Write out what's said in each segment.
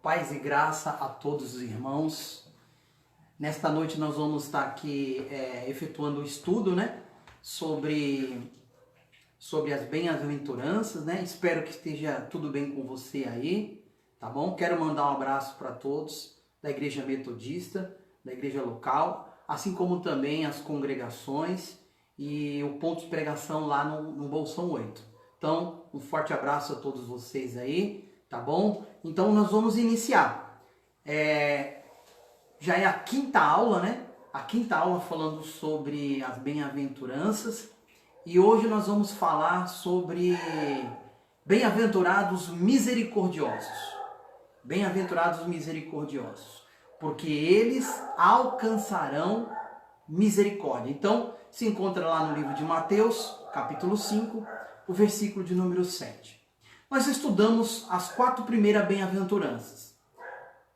Paz e graça a todos os irmãos. Nesta noite nós vamos estar aqui efetuando um estudo, sobre as bem-aventuranças, Espero que esteja tudo bem com você aí, tá bom? Quero mandar um abraço para todos da Igreja Metodista, da Igreja Local, assim como também as congregações e o ponto de pregação lá no Bolsão 8. Então, um forte abraço a todos vocês aí, tá bom? Então, nós vamos iniciar. Já é a quinta aula, A quinta aula falando sobre as bem-aventuranças. E hoje nós vamos falar sobre bem-aventurados misericordiosos. Bem-aventurados misericordiosos, porque eles alcançarão misericórdia. Então, se encontra lá no livro de Mateus, capítulo 5, o versículo de número 7. Nós estudamos as 4 primeiras bem-aventuranças.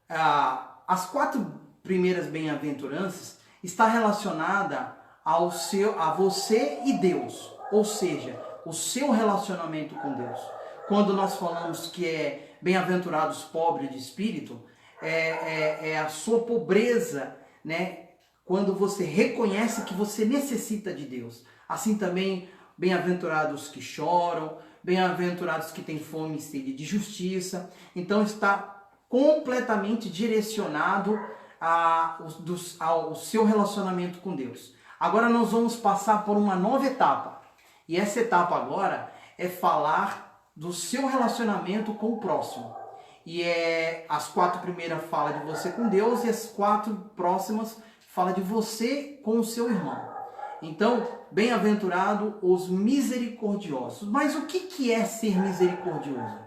As 4 primeiras bem-aventuranças está relacionada a você e Deus, ou seja, o seu relacionamento com Deus. Quando nós falamos que é bem-aventurados pobres de espírito, é a sua pobreza, Quando você reconhece que você necessita de Deus. Assim também, bem-aventurados que choram, bem-aventurados que têm fome e sede de justiça. Então está completamente direcionado ao seu relacionamento com Deus. Agora nós vamos passar por uma nova etapa. E essa etapa agora é falar do seu relacionamento com o próximo. E as 4 primeiras falam de você com Deus e as 4 próximas falam de você com o seu irmão. Então, bem-aventurado os misericordiosos. Mas o que é ser misericordioso?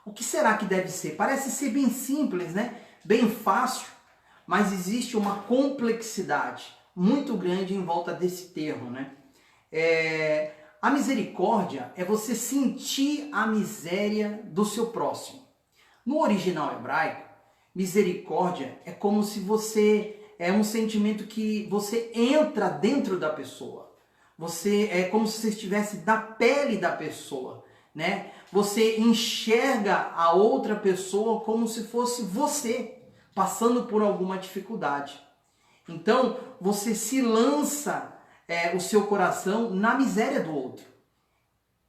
O que será que deve ser? Parece ser bem simples, Bem fácil, mas existe uma complexidade muito grande em volta desse termo, A misericórdia é você sentir a miséria do seu próximo. No original hebraico, misericórdia é como se é um sentimento que você entra dentro da pessoa. É como se você estivesse da pele da pessoa, Você enxerga a outra pessoa como se fosse você, passando por alguma dificuldade. Então, você se lança o seu coração na miséria do outro.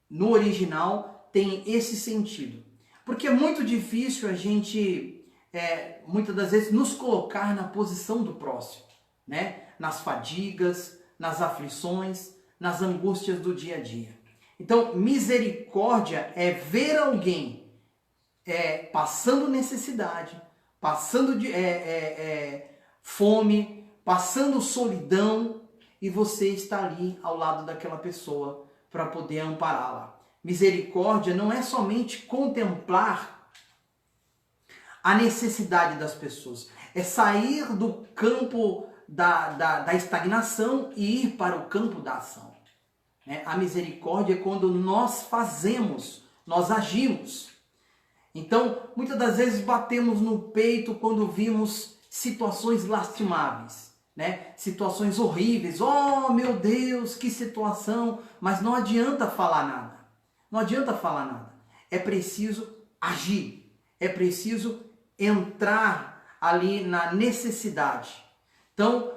No original, tem esse sentido. Porque é muito difícil a gente, muitas das vezes, nos colocar na posição do próximo, Nas fadigas, nas aflições, nas angústias do dia a dia. Então, misericórdia é ver alguém passando necessidade, passando fome, passando solidão, e você está ali ao lado daquela pessoa para poder ampará-la. Misericórdia não é somente contemplar a necessidade das pessoas, é sair do campo da estagnação e ir para o campo da ação. A misericórdia é quando nós fazemos, nós agimos. Então, muitas das vezes batemos no peito quando vimos situações lastimáveis, Situações horríveis. Oh, meu Deus, que situação! Mas não adianta falar nada. Não adianta falar nada. É preciso agir. É preciso entrar ali na necessidade. Então,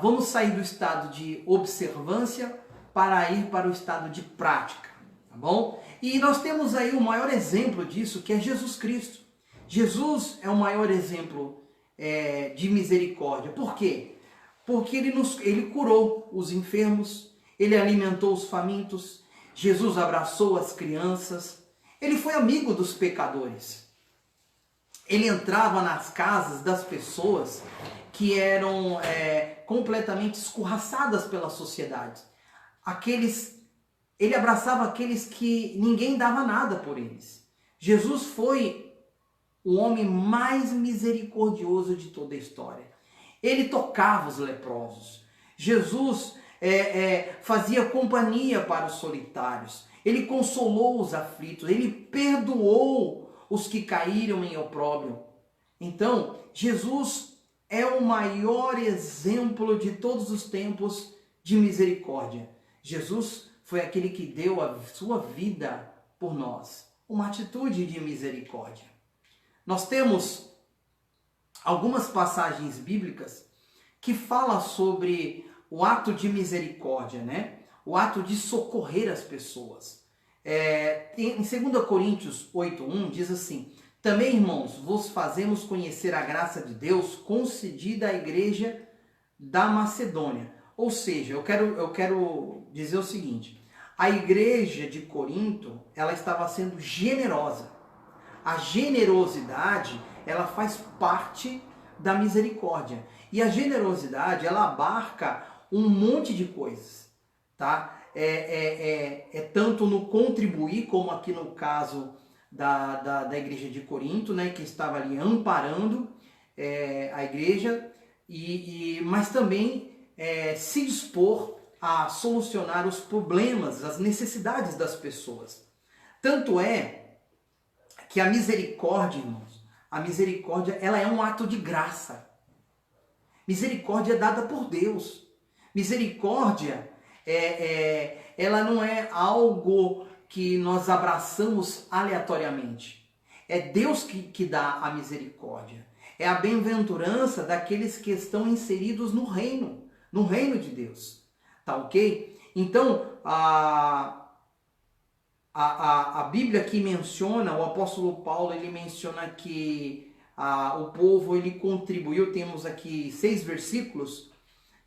vamos sair do estado de observância para ir para o estado de prática, tá bom? E nós temos aí o maior exemplo disso, que é Jesus Cristo. Jesus é o maior exemplo de misericórdia. Por quê? Porque ele curou os enfermos, ele alimentou os famintos, Jesus abraçou as crianças, ele foi amigo dos pecadores. Ele entrava nas casas das pessoas que eram completamente escorraçadas pela sociedade. Ele abraçava aqueles que ninguém dava nada por eles. Jesus foi o homem mais misericordioso de toda a história. Ele tocava os leprosos. Jesus fazia companhia para os solitários. Ele consolou os aflitos. Ele perdoou os que caíram em opróbrio. Então, Jesus é o maior exemplo de todos os tempos de misericórdia. Jesus foi aquele que deu a sua vida por nós. Uma atitude de misericórdia. Nós temos algumas passagens bíblicas que falam sobre o ato de misericórdia, né? O ato de socorrer as pessoas. Em 2 Coríntios 8:1 diz assim: também, irmãos, vos fazemos conhecer a graça de Deus concedida à igreja da Macedônia. Ou seja, eu quero dizer o seguinte: a igreja de Corinto, ela estava sendo generosa. A generosidade, ela faz parte da misericórdia. E a generosidade, ela abarca um monte de coisas, tá? Tanto no contribuir, como aqui no caso da igreja de Corinto, né, que estava ali amparando a igreja, mas também se dispor a solucionar os problemas, as necessidades das pessoas. Tanto é que a misericórdia, irmãos, a misericórdia, ela é um ato de graça. Misericórdia é dada por Deus. Misericórdia, ela não é algo que nós abraçamos aleatoriamente. É Deus que dá a misericórdia. É a bem-aventurança daqueles que estão inseridos no reino de Deus. Tá ok? Então, a Bíblia aqui menciona, o apóstolo Paulo, ele menciona que o povo, ele contribuiu. Temos aqui 6 versículos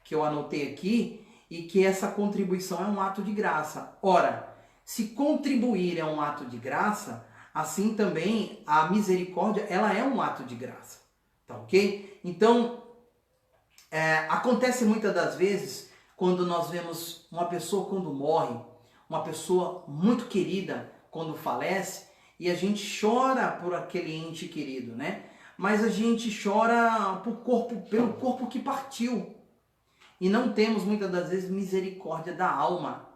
que eu anotei aqui, e que essa contribuição é um ato de graça. Ora, se contribuir é um ato de graça, assim também a misericórdia, ela é um ato de graça. Tá ok? Então, acontece muitas das vezes quando nós vemos uma pessoa quando morre, uma pessoa muito querida quando falece, e a gente chora por aquele ente querido, né? Mas a gente chora pelo corpo que partiu. E não temos muitas das vezes misericórdia da alma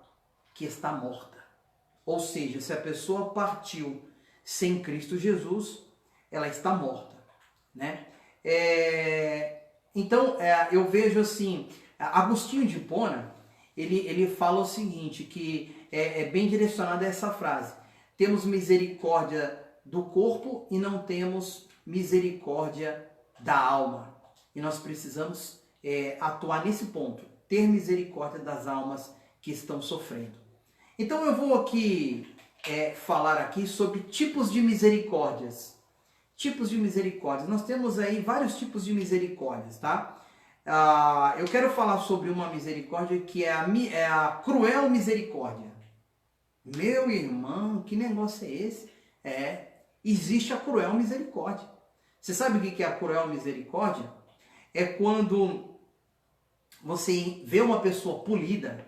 que está morta. Ou seja, se a pessoa partiu sem Cristo Jesus, ela está morta, né? Então, eu vejo assim, Agostinho de Hipona, ele fala o seguinte, que é bem direcionado a essa frase: temos misericórdia do corpo e não temos misericórdia da alma. E nós precisamos atuar nesse ponto, ter misericórdia das almas que estão sofrendo. Então eu vou aqui falar aqui sobre tipos de misericórdias. Tipos de misericórdias. Nós temos aí vários tipos de misericórdias, tá? Eu quero falar sobre uma misericórdia que é a cruel misericórdia. Meu irmão, que negócio é esse? Existe a cruel misericórdia. Você sabe o que é a cruel misericórdia? É quando você vê uma pessoa polida,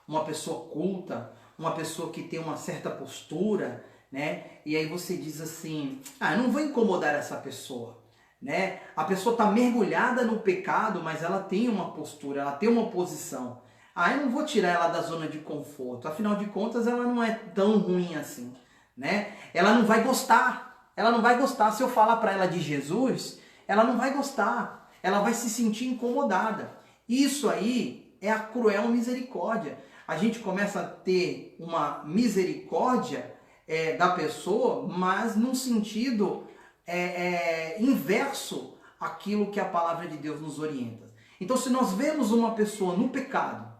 uma pessoa culta, uma pessoa que tem uma certa postura, né? E aí você diz assim: eu não vou incomodar essa pessoa, né? A pessoa está mergulhada no pecado, mas ela tem uma postura, ela tem uma posição. Eu não vou tirar ela da zona de conforto. Afinal de contas, ela não é tão ruim assim, né? Ela não vai gostar. Ela não vai gostar. Se eu falar para ela de Jesus, ela não vai gostar. Ela vai se sentir incomodada. Isso aí é a cruel misericórdia. A gente começa a ter uma misericórdia da pessoa, mas num sentido inverso àquilo que a palavra de Deus nos orienta. Então, se nós vemos uma pessoa no pecado,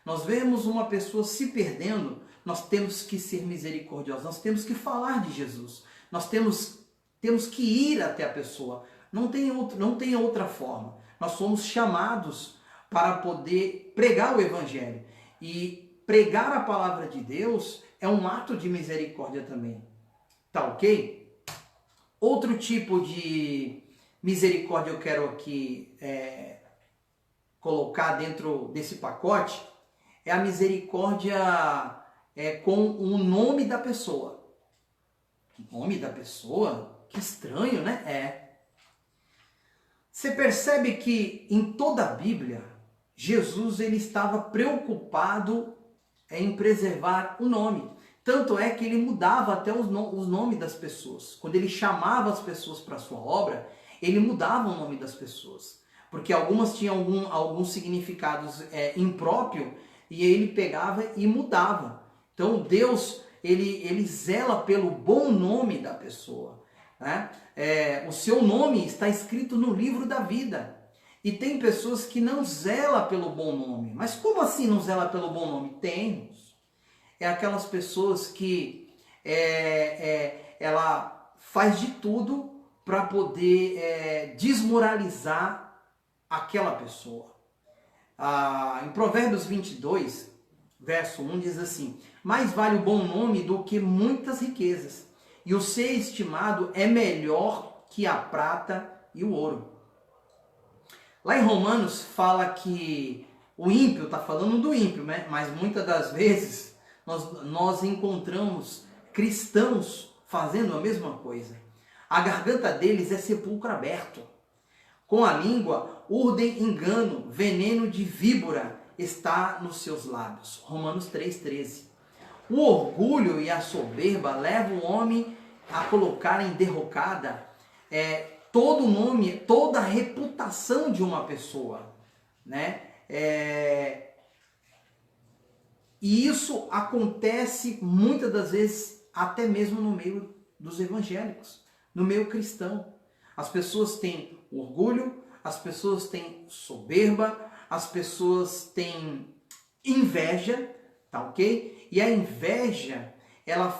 nós vemos uma pessoa se perdendo, nós temos que ser misericordiosos, nós temos que falar de Jesus, nós temos que ir até a pessoa. Não tem outra forma. Nós somos chamados para poder pregar o Evangelho. E pregar a palavra de Deus é um ato de misericórdia também. Tá ok? Outro tipo de misericórdia eu quero aqui colocar dentro desse pacote é a misericórdia com o nome da pessoa. O nome da pessoa? Que estranho, né? Você percebe que em toda a Bíblia, Jesus ele estava preocupado em preservar o nome. Tanto é que ele mudava até os nomes das pessoas. Quando ele chamava as pessoas para a sua obra, ele mudava o nome das pessoas. Porque algumas tinham alguns significados impróprios, e ele pegava e mudava. Então Deus, ele zela pelo bom nome da pessoa. né? O seu nome está escrito no livro da vida. E tem pessoas que não zelam pelo bom nome. Mas como assim não zela pelo bom nome? Temos. É aquelas pessoas que ela faz de tudo para poder desmoralizar aquela pessoa. Em Provérbios 22, verso 1 diz assim: mais vale o bom nome do que muitas riquezas, e o ser estimado é melhor que a prata e o ouro. Lá em Romanos fala que o ímpio, está falando do ímpio, né? Mas muitas das vezes nós encontramos cristãos fazendo a mesma coisa. A garganta deles é sepulcro aberto. Com a língua urdem engano, veneno de víbora está nos seus lábios. Romanos 3,13. O orgulho e a soberba levam o homem a colocar em derrocada todo o nome, toda a reputação de uma pessoa, né? E isso acontece muitas das vezes até mesmo no meio dos evangélicos, no meio cristão. As pessoas têm orgulho, as pessoas têm soberba, as pessoas têm inveja, tá ok? E a inveja, ela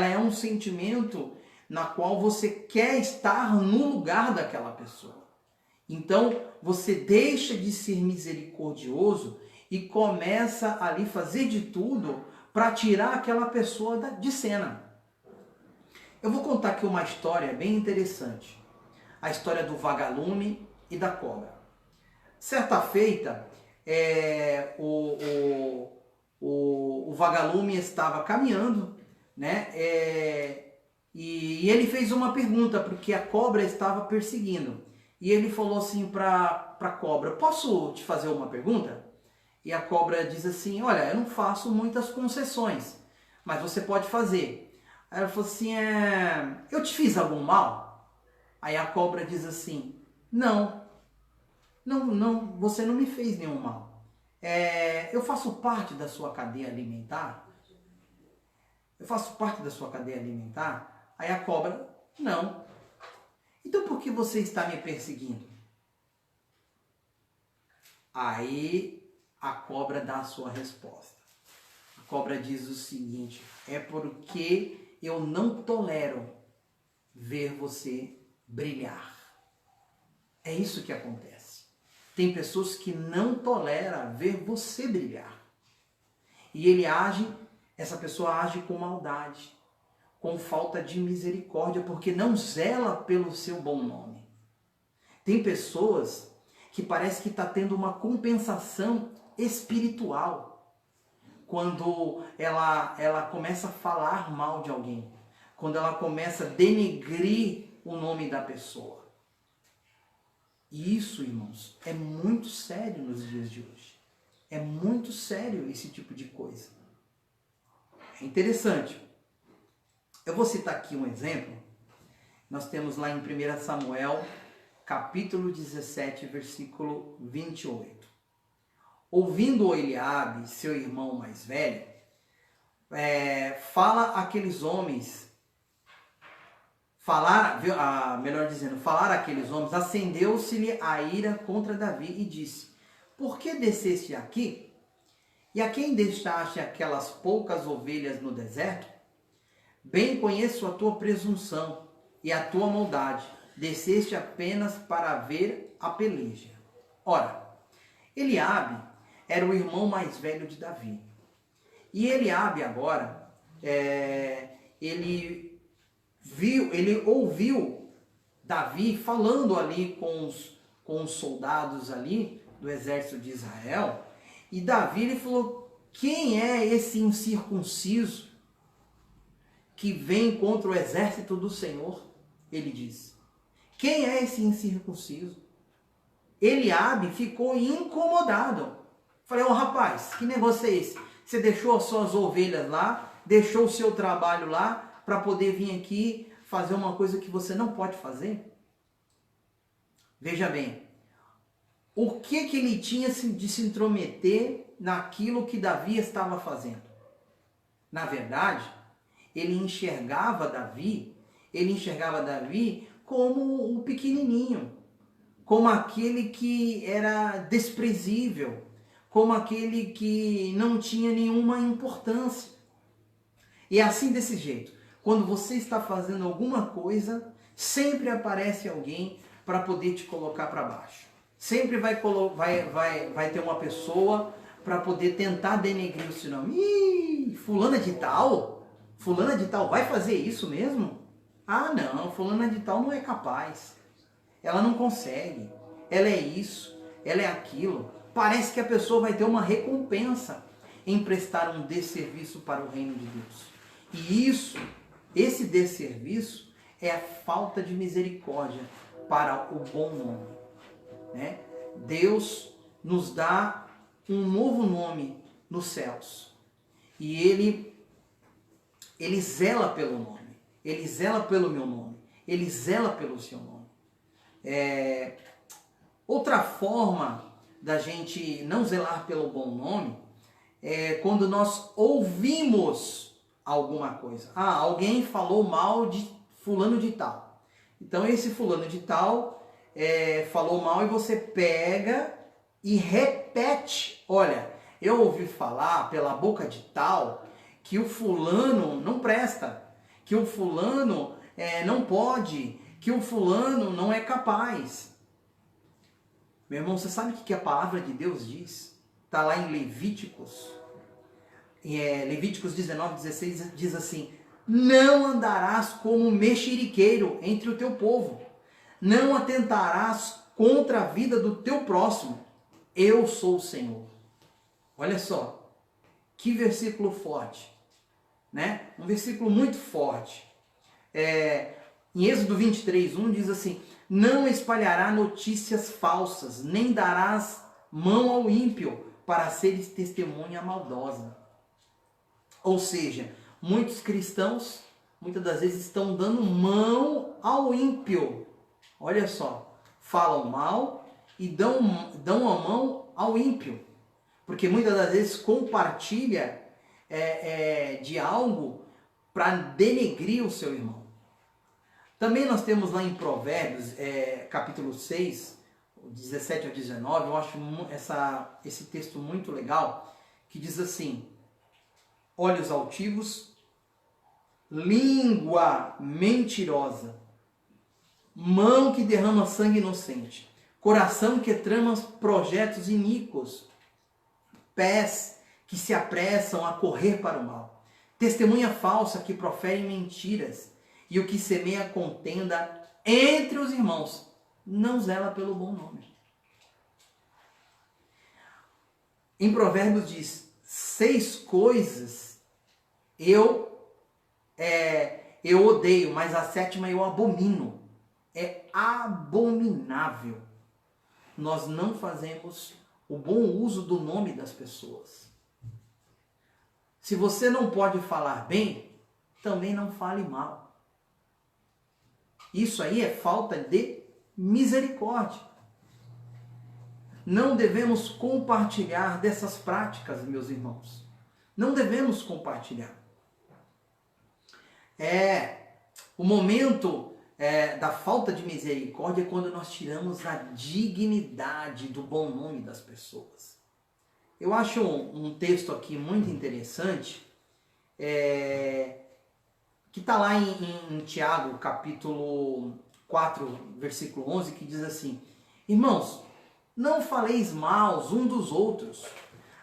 é um sentimento na qual você quer estar no lugar daquela pessoa. Então, você deixa de ser misericordioso e começa ali fazer de tudo para tirar aquela pessoa de cena. Eu vou contar aqui uma história bem interessante. A história do vagalume e da cobra. Certa feita, o vagalume estava caminhando, né? E ele fez uma pergunta, porque a cobra estava perseguindo. E ele falou assim para a cobra: posso te fazer uma pergunta? E a cobra diz assim: olha, eu não faço muitas concessões, mas você pode fazer. Aí ela falou assim: eu te fiz algum mal? Aí a cobra diz assim: não, você não me fez nenhum mal. Eu faço parte da sua cadeia alimentar? Eu faço parte da sua cadeia alimentar? Aí a cobra: não. Então por que você está me perseguindo? Aí a cobra dá a sua resposta. A cobra diz o seguinte: é porque eu não tolero ver você brilhar. É isso que acontece. Tem pessoas que não toleram ver você brilhar. E essa pessoa age com maldade, com falta de misericórdia, porque não zela pelo seu bom nome. Tem pessoas que parece que está tendo uma compensação espiritual quando ela começa a falar mal de alguém, quando ela começa a denegrir o nome da pessoa. E isso, irmãos, é muito sério nos dias de hoje. É muito sério esse tipo de coisa. É interessante. Eu vou citar aqui um exemplo. Nós temos lá em 1 Samuel, capítulo 17, versículo 28. Ouvindo Eliabe, seu irmão mais velho, falar aqueles homens, acendeu-se-lhe a ira contra Davi e disse: por que desceste aqui? E a quem deixaste aquelas poucas ovelhas no deserto? Bem conheço a tua presunção e a tua maldade. Desceste apenas para ver a peleja. Ora, Eliabe era o irmão mais velho de Davi. E Eliabe agora, ele ouviu Davi falando ali com os soldados ali do exército de Israel. E Davi ele falou: quem é esse incircunciso que vem contra o exército do Senhor? Ele disse: quem é esse incircunciso? Eliabe ficou incomodado. Falei: rapaz, que negócio é esse? Você deixou as suas ovelhas lá, deixou o seu trabalho lá para poder vir aqui fazer uma coisa que você não pode fazer? Veja bem, o que ele tinha de se intrometer naquilo que Davi estava fazendo? Na verdade, ele enxergava Davi ele enxergava Davi como o pequenininho, como aquele que era desprezível, como aquele que não tinha nenhuma importância. E é assim desse jeito. Quando você está fazendo alguma coisa, sempre aparece alguém para poder te colocar para baixo. Sempre vai ter uma pessoa para poder tentar denegrir o seu nome. Ih, fulana de tal? Fulana de tal vai fazer isso mesmo? Ah, não, fulana de tal não é capaz. Ela não consegue. Ela é isso, ela é aquilo. Parece que a pessoa vai ter uma recompensa em prestar um desserviço para o reino de Deus. E esse desserviço é a falta de misericórdia para o bom nome. Né? Deus nos dá um novo nome nos céus. E Ele zela pelo nome. Ele zela pelo meu nome. Ele zela pelo seu nome. Outra forma da gente não zelar pelo bom nome é quando nós ouvimos alguma coisa. Ah, alguém falou mal de fulano de tal. Então esse fulano de tal falou mal e você pega e repete. Olha, eu ouvi falar pela boca de tal que o fulano não presta, que o fulano não pode, que o fulano não é capaz. Meu irmão, você sabe o que a palavra de Deus diz? Está lá em Levíticos. Levíticos 19:16 diz assim: não andarás como mexeriqueiro entre o teu povo, não atentarás contra a vida do teu próximo, eu sou o Senhor. Olha só, que versículo forte, né? Um versículo muito forte. Em Êxodo 23:1 diz assim: não espalhará notícias falsas, nem darás mão ao ímpio para seres testemunha maldosa. Ou seja, muitos cristãos, muitas das vezes, estão dando mão ao ímpio. Olha só, falam mal e dão a mão ao ímpio. Porque muitas das vezes compartilha de algo para denegrir o seu irmão. Também nós temos lá em Provérbios, capítulo 6, 17 ao 19, eu acho esse texto muito legal, que diz assim: olhos altivos, língua mentirosa, mão que derrama sangue inocente, coração que trama projetos iníquos, pés que se apressam a correr para o mal, testemunha falsa que profere mentiras, e o que semeia contenda entre os irmãos, não zela pelo bom nome. Em Provérbios diz: 6 coisas eu odeio, mas a 7ª eu abomino. É abominável. Nós não fazemos o bom uso do nome das pessoas. Se você não pode falar bem, também não fale mal. Isso aí é falta de misericórdia. Não devemos compartilhar dessas práticas, meus irmãos. Não devemos compartilhar. O momento da falta de misericórdia é quando nós tiramos a dignidade do bom nome das pessoas. Eu acho um texto aqui muito interessante, que está lá em Tiago, capítulo 4, versículo 11, que diz assim: irmãos, não faleis mal uns dos outros.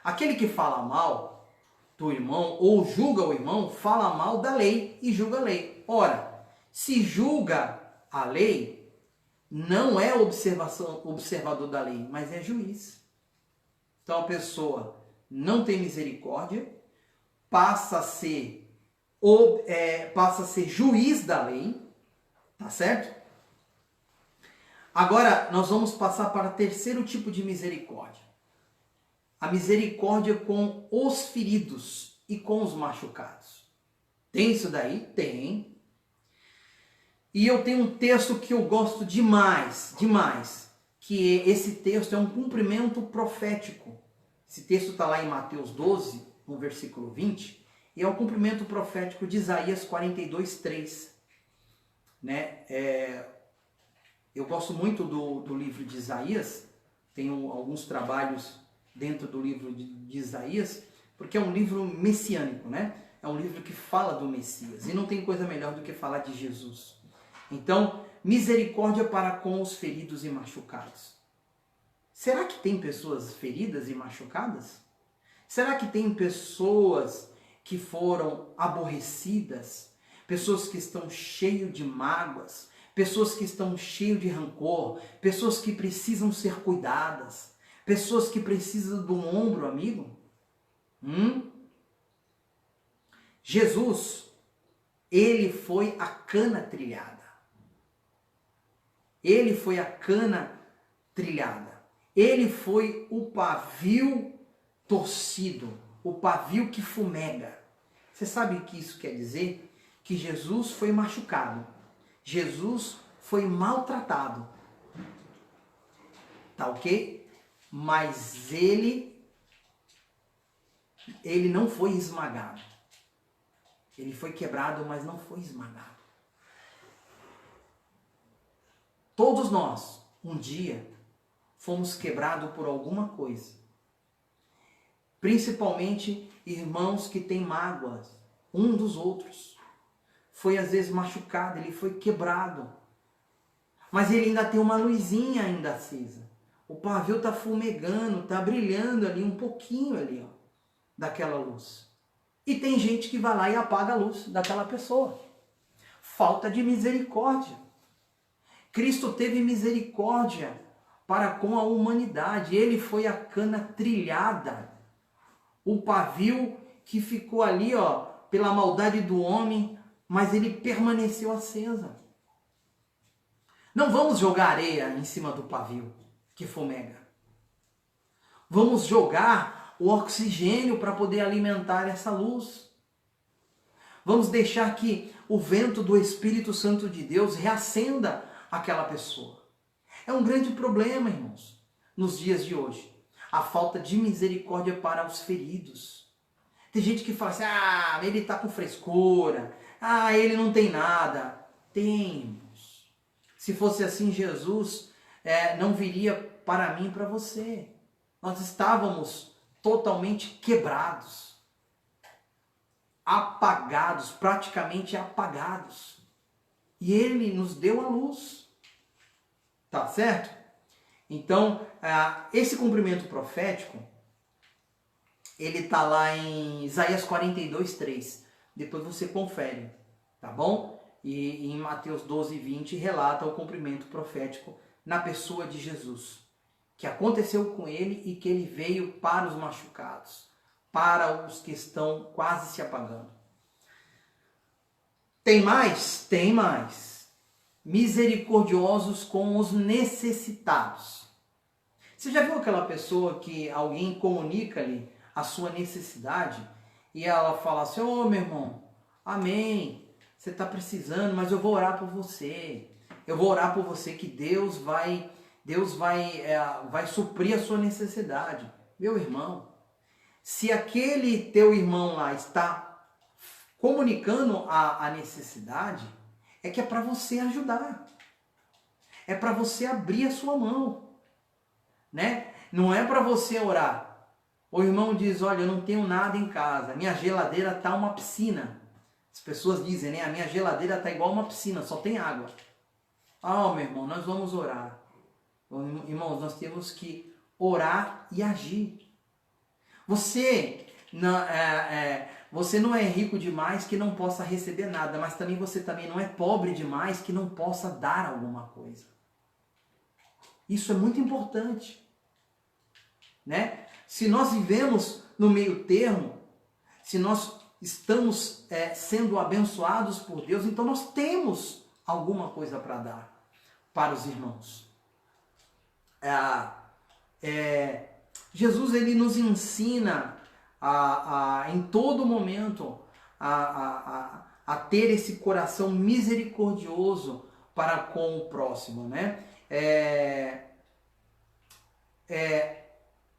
Aquele que fala mal do irmão ou julga o irmão, fala mal da lei e julga a lei. Ora, se julga a lei, não é observador da lei, mas é juiz. Então a pessoa não tem misericórdia, passa a ser juiz da lei, tá certo? Agora nós vamos passar para o terceiro tipo de misericórdia. A misericórdia com os feridos e com os machucados. Tem isso daí? Tem. E eu tenho um texto que eu gosto demais, que esse texto é um cumprimento profético. Esse texto está lá em Mateus 12, no versículo 20, e é o cumprimento profético de Isaías 42:3. né? Eu gosto muito do livro de Isaías, tenho alguns trabalhos dentro do livro de Isaías, porque é um livro messiânico, né? É um livro que fala do Messias, e não tem coisa melhor do que falar de Jesus. Então, misericórdia para com os feridos e machucados. Será que tem pessoas feridas e machucadas? Será que tem pessoas que foram aborrecidas? Pessoas que estão cheias de mágoas? Pessoas que estão cheias de rancor? Pessoas que precisam ser cuidadas? Pessoas que precisam de um ombro amigo? Jesus, ele foi a cana trilhada. Ele foi a cana trilhada. Ele foi o pavio torcido, o pavio que fumega. Você sabe o que isso quer dizer? Que Jesus foi machucado. Jesus foi maltratado. Tá ok? Mas ele não foi esmagado. Ele foi quebrado, mas não foi esmagado. Todos nós, um dia, fomos quebrados por alguma coisa. Principalmente irmãos que têm mágoas um dos outros. Foi às vezes machucado, ele foi quebrado. Mas ele ainda tem uma luzinha ainda acesa. O pavio está fumegando, está brilhando ali um pouquinho ali, ó, daquela luz. E tem gente que vai lá e apaga a luz daquela pessoa. Falta de misericórdia. Cristo teve misericórdia para com a humanidade. Ele foi a cana trilhada. O pavio que ficou ali, ó, pela maldade do homem, mas ele permaneceu acesa. Não vamos jogar areia em cima do pavio que fumega. Vamos jogar o oxigênio para poder alimentar essa luz. Vamos deixar que o vento do Espírito Santo de Deus reacenda aquela pessoa. É um grande problema, irmãos, nos dias de hoje. A falta de misericórdia para os feridos. Tem gente que fala assim, ele está com frescura, ele não tem nada. Temos. Se fosse assim, Jesus não viria para mim e para você. Nós estávamos totalmente quebrados, apagados, praticamente apagados. E Ele nos deu a luz. Tá certo? Então, esse cumprimento profético, ele está lá em Isaías 42:3. Depois você confere, tá bom? E em Mateus 12:20 relata o cumprimento profético na pessoa de Jesus, que aconteceu com ele e que ele veio para os machucados, para os que estão quase se apagando. Tem mais? Tem mais. Misericordiosos com os necessitados. Você já viu aquela pessoa que alguém comunica-lhe a sua necessidade e ela fala assim, meu irmão, amém, você está precisando, mas eu vou orar por você. Eu vou orar por você que Deus vai suprir a sua necessidade. Meu irmão, se aquele teu irmão lá está comunicando a necessidade, é que é para você ajudar. É para você abrir a sua mão. Né? Não é para você orar. O irmão diz, olha, eu não tenho nada em casa. Minha geladeira está uma piscina. As pessoas dizem, né? A minha geladeira está igual uma piscina, só tem água. Meu irmão, nós vamos orar. Irmãos, nós temos que orar e agir. Você não é rico demais que não possa receber nada, mas também você também não é pobre demais que não possa dar alguma coisa. Isso é muito importante, né? Se nós vivemos no meio termo, se nós estamos sendo abençoados por Deus, então nós temos alguma coisa para dar para os irmãos. Jesus, ele nos ensina em todo momento a ter esse coração misericordioso para com o próximo, né?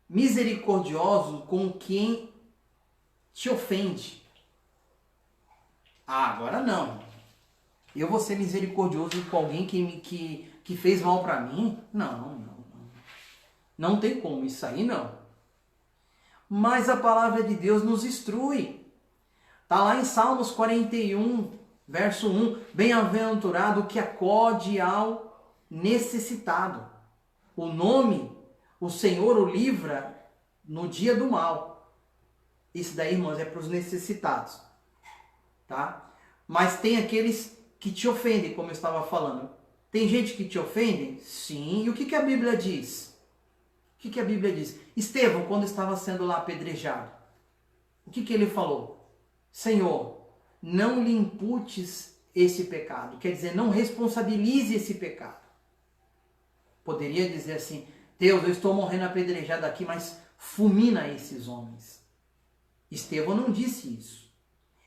Misericordioso com quem te ofende. Agora não. Eu vou ser misericordioso com alguém que fez mal para mim? Não. Não tem como, isso aí não. Mas a palavra de Deus nos instrui. Está lá em Salmos 41, verso 1. Bem-aventurado o que acode ao necessitado. O nome, o Senhor o livra no dia do mal. Isso daí, irmãos, é para os necessitados. Tá? Mas tem aqueles que te ofendem, como eu estava falando. Tem gente que te ofende? Sim. E o que a Bíblia diz? O que a Bíblia diz? Estevão, quando estava sendo lá apedrejado, o que ele falou? Senhor, não lhe imputes esse pecado. Quer dizer, não responsabilize esse pecado. Poderia dizer assim, Deus, eu estou morrendo apedrejado aqui, mas fulmina esses homens. Estevão não disse isso.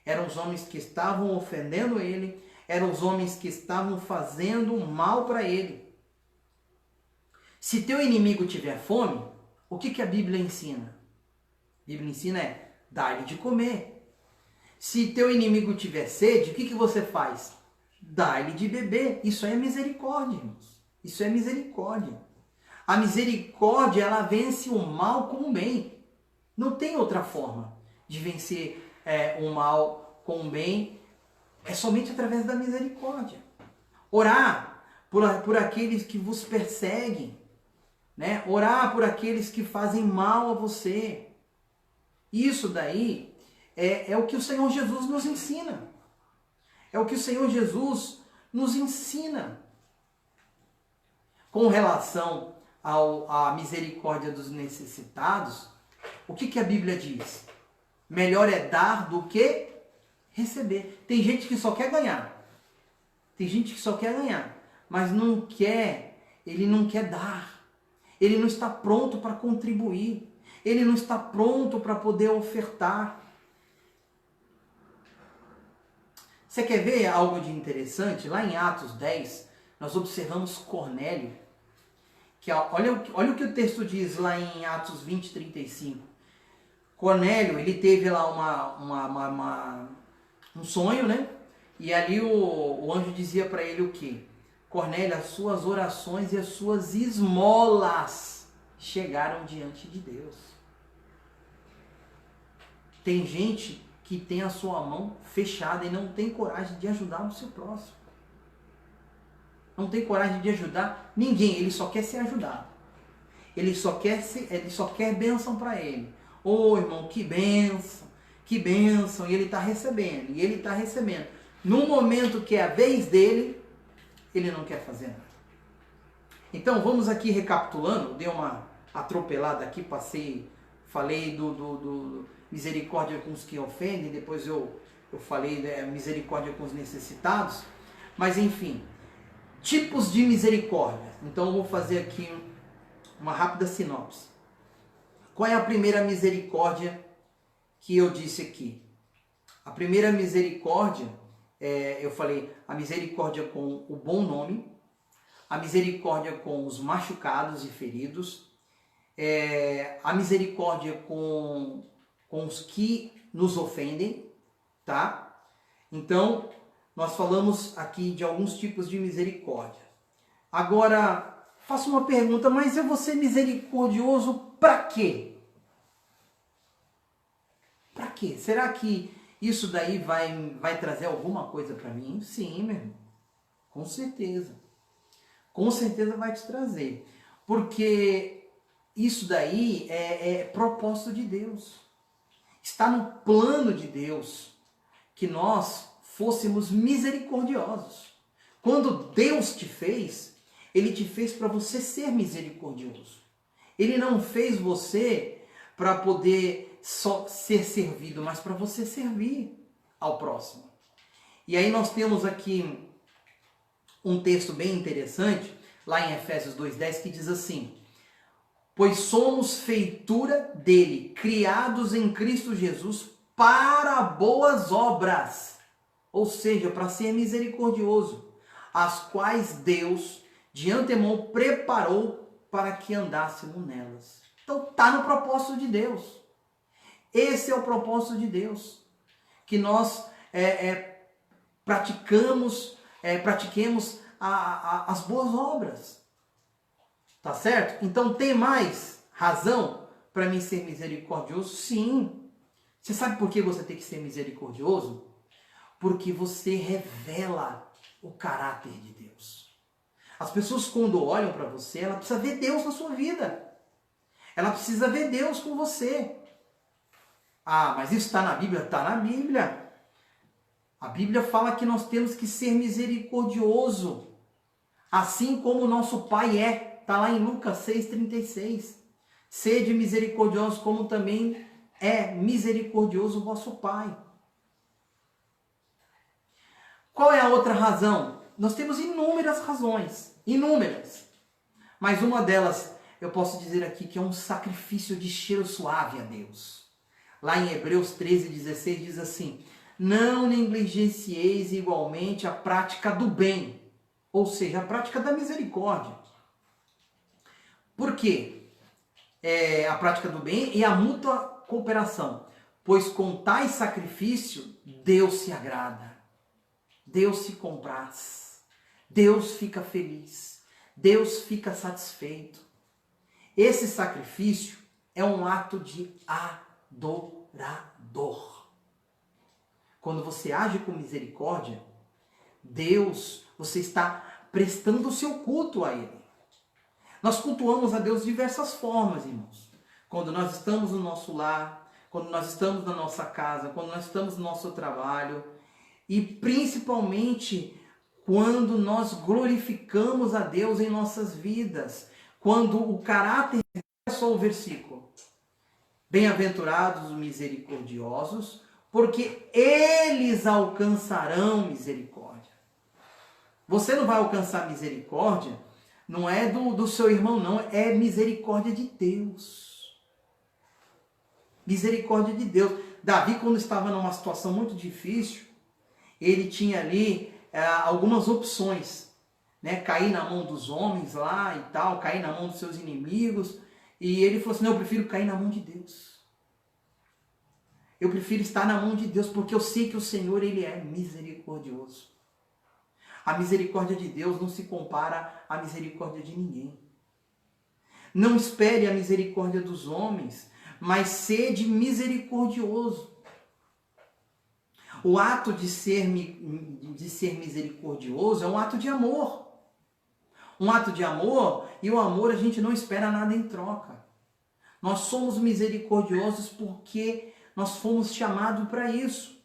Eram os homens que estavam ofendendo ele, eram os homens que estavam fazendo mal para ele. Se teu inimigo tiver fome, o que a Bíblia ensina? A Bíblia ensina dar-lhe de comer. Se teu inimigo tiver sede, o que você faz? Dá-lhe de beber. Isso é misericórdia, irmãos. Isso é misericórdia. A misericórdia, ela vence o mal com o bem. Não tem outra forma de vencer o mal com o bem. É somente através da misericórdia. Orar por aqueles que vos perseguem. Né? Orar por aqueles que fazem mal a você. Isso daí é o que o Senhor Jesus nos ensina. É o que o Senhor Jesus nos ensina. Com relação à misericórdia dos necessitados, o que a Bíblia diz? Melhor é dar do que receber. Tem gente que só quer ganhar. Tem gente que só quer ganhar, mas ele não quer dar. Ele não está pronto para contribuir. Ele não está pronto para poder ofertar. Você quer ver algo de interessante? Lá em Atos 10, nós observamos Cornélio. Olha o que o texto diz lá em Atos 20, 35. Cornélio, ele teve lá um sonho, né? E ali o anjo dizia para ele o quê? Cornélio, as suas orações e as suas esmolas chegaram diante de Deus. Tem gente que tem a sua mão fechada e não tem coragem de ajudar o seu próximo. Não tem coragem de ajudar ninguém, ele só quer ser ajudado. Ele só quer bênção para ele. Ô irmão, que bênção, e ele está recebendo, No momento que é a vez dele, ele não quer fazer nada. Então, vamos aqui recapitulando. Dei uma atropelada aqui, falei do misericórdia com os que ofendem, depois eu falei misericórdia com os necessitados. Mas, enfim, tipos de misericórdia. Então, eu vou fazer aqui uma rápida sinopse. Qual é a primeira misericórdia que eu disse aqui? A primeira misericórdia, eu falei a misericórdia com o bom nome, a misericórdia com os machucados e feridos, a misericórdia com os que nos ofendem, tá? Então, nós falamos aqui de alguns tipos de misericórdia. Agora, faço uma pergunta, mas eu vou ser misericordioso para quê? Para quê? Será que isso daí vai trazer alguma coisa para mim? Sim, meu irmão. Com certeza. Com certeza vai te trazer. Porque isso daí é propósito de Deus. Está no plano de Deus que nós fôssemos misericordiosos. Quando Deus te fez, Ele te fez para você ser misericordioso. Ele não fez você para poder só ser servido, mas para você servir ao próximo. E aí nós temos aqui um texto bem interessante, lá em Efésios 2:10, que diz assim: pois somos feitura dele, criados em Cristo Jesus para boas obras, ou seja, para ser misericordioso, as quais Deus de antemão preparou para que andássemos nelas. Então está no propósito de Deus. Esse é o propósito de Deus, que nós praticamos pratiquemos as boas obras. Tá certo? Então tem mais razão para mim ser misericordioso? Sim. Você sabe por que você tem que ser misericordioso? Porque você revela o caráter de Deus. As pessoas, quando olham para você, ela precisa ver Deus na sua vida. Ela precisa ver Deus com você. Ah, mas isso está na Bíblia? Está na Bíblia. A Bíblia fala que nós temos que ser misericordioso, assim como o nosso Pai é. Está lá em Lucas 6,36. Sede misericordiosos como também é misericordioso o vosso Pai. Qual é a outra razão? Nós temos inúmeras razões. Inúmeras. Mas uma delas, eu posso dizer aqui, que é um sacrifício de cheiro suave a Deus. Lá em Hebreus 13,16 diz assim: não negligencieis igualmente a prática do bem, ou seja, a prática da misericórdia. Por quê? A prática do bem e a mútua cooperação, pois com tais sacrifício Deus se agrada, Deus se compraz, Deus fica feliz, Deus fica satisfeito. Esse sacrifício é um ato de adorador. Quando você age com misericórdia, Deus, você está prestando o seu culto a Ele. Nós cultuamos a Deus de diversas formas, irmãos. Quando nós estamos no nosso lar, quando nós estamos na nossa casa, quando nós estamos no nosso trabalho e principalmente quando nós glorificamos a Deus em nossas vidas. Quando o caráter, é só o versículo: bem-aventurados os misericordiosos, porque eles alcançarão misericórdia. Você não vai alcançar misericórdia, não é do seu irmão, não, é misericórdia de Deus. Misericórdia de Deus. Davi, quando estava numa situação muito difícil, ele tinha ali algumas opções, né? Cair na mão dos homens lá e tal, cair na mão dos seus inimigos. E ele falou assim: não, eu prefiro cair na mão de Deus. Eu prefiro estar na mão de Deus, porque eu sei que o Senhor, Ele é misericordioso. A misericórdia de Deus não se compara à misericórdia de ninguém. Não espere a misericórdia dos homens, mas sede misericordioso. O ato de ser misericordioso é um ato de amor. Um ato de amor, e o amor a gente não espera nada em troca. Nós somos misericordiosos porque nós fomos chamados para isso.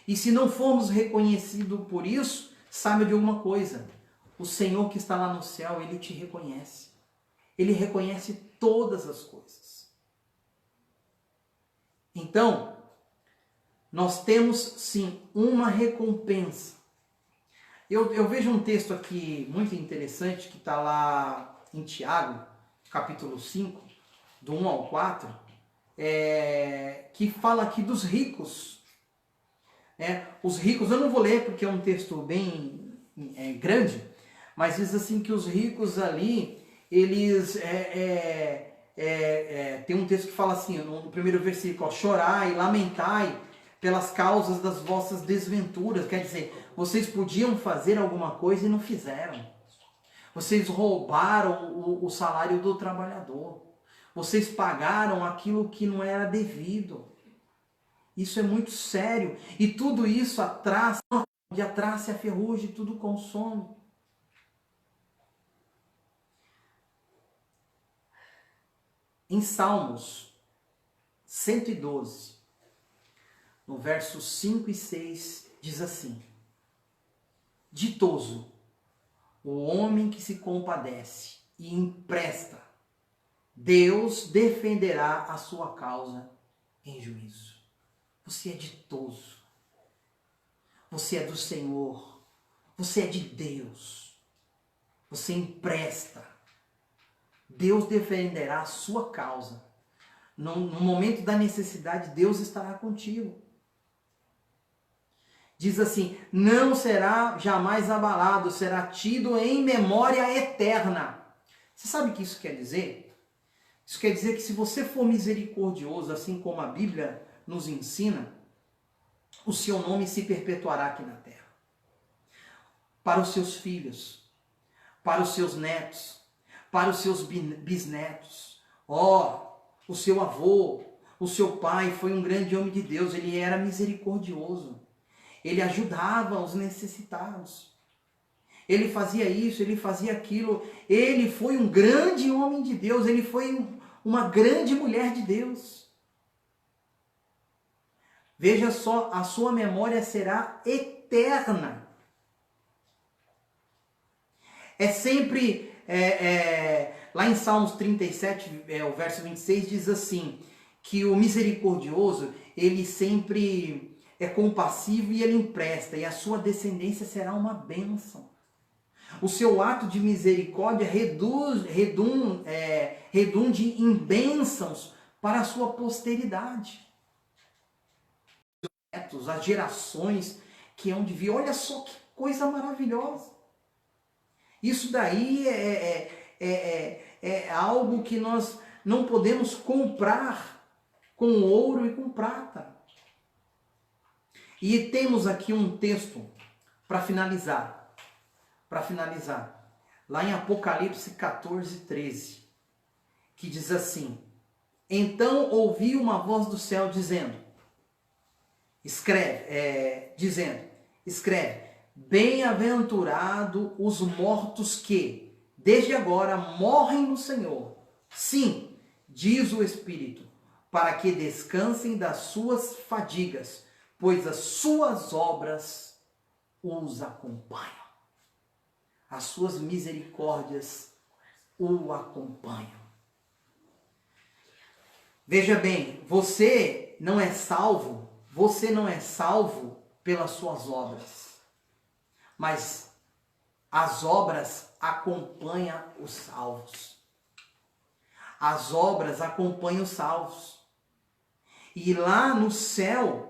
E se não formos reconhecidos por isso, saiba de alguma coisa: o Senhor que está lá no céu, Ele te reconhece. Ele reconhece todas as coisas. Então, nós temos sim uma recompensa. Eu vejo um texto aqui muito interessante que está lá em Tiago, capítulo 5, do 1 ao 4, que fala aqui dos ricos. Os ricos, eu não vou ler porque é um texto bem grande, mas diz assim que os ricos ali, eles... tem um texto que fala assim, no primeiro versículo: ó, chorai, lamentai pelas causas das vossas desventuras. Quer dizer, vocês podiam fazer alguma coisa e não fizeram. Vocês roubaram o salário do trabalhador. Vocês pagaram aquilo que não era devido. Isso é muito sério. E tudo isso atrás a ferrugem, tudo consome. Em Salmos 112, no versos 5 e 6, diz assim: ditoso o homem que se compadece e empresta, Deus defenderá a sua causa em juízo. Você é ditoso. Você é do Senhor. Você é de Deus. Você empresta. Deus defenderá a sua causa. No momento da necessidade, Deus estará contigo. Diz assim: não será jamais abalado, será tido em memória eterna. Você sabe o que isso quer dizer? Isso quer dizer que se você for misericordioso, assim como a Bíblia nos ensina, o seu nome se perpetuará aqui na terra. para os seus filhos, para os seus netos, para os seus bisnetos. O seu avô, o seu pai foi um grande homem de Deus, ele era misericordioso, ele ajudava os necessitados, ele fazia isso, ele fazia aquilo, ele foi um grande homem de Deus, ele foi uma grande mulher de Deus. Veja só, a sua memória será eterna. É sempre, lá em Salmos 37, o verso 26, diz assim, que o misericordioso, ele sempre é compassivo e ele empresta, e a sua descendência será uma bênção. O seu ato de misericórdia redunde em bênçãos para a sua posteridade. As gerações que hão de vir, olha só que coisa maravilhosa. Isso daí é algo que nós não podemos comprar com ouro e com prata. E temos aqui um texto para finalizar. Lá em Apocalipse 14, 13, que diz assim: então ouvi uma voz do céu dizendo, escreve, bem-aventurado os mortos que, desde agora, morrem no Senhor. Sim, diz o Espírito, para que descansem das suas fadigas, pois as suas obras os acompanham. As suas misericórdias o acompanham. Veja bem, você não é salvo pelas suas obras, mas as obras acompanham os salvos. As obras acompanham os salvos. E lá no céu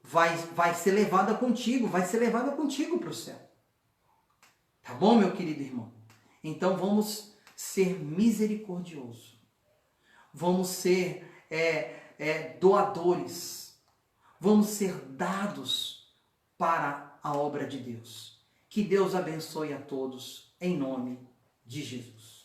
vai ser levada contigo para o céu. Tá bom, meu querido irmão? Então vamos ser misericordiosos. Vamos ser doadores. Vamos ser dados para a obra de Deus. Que Deus abençoe a todos, em nome de Jesus.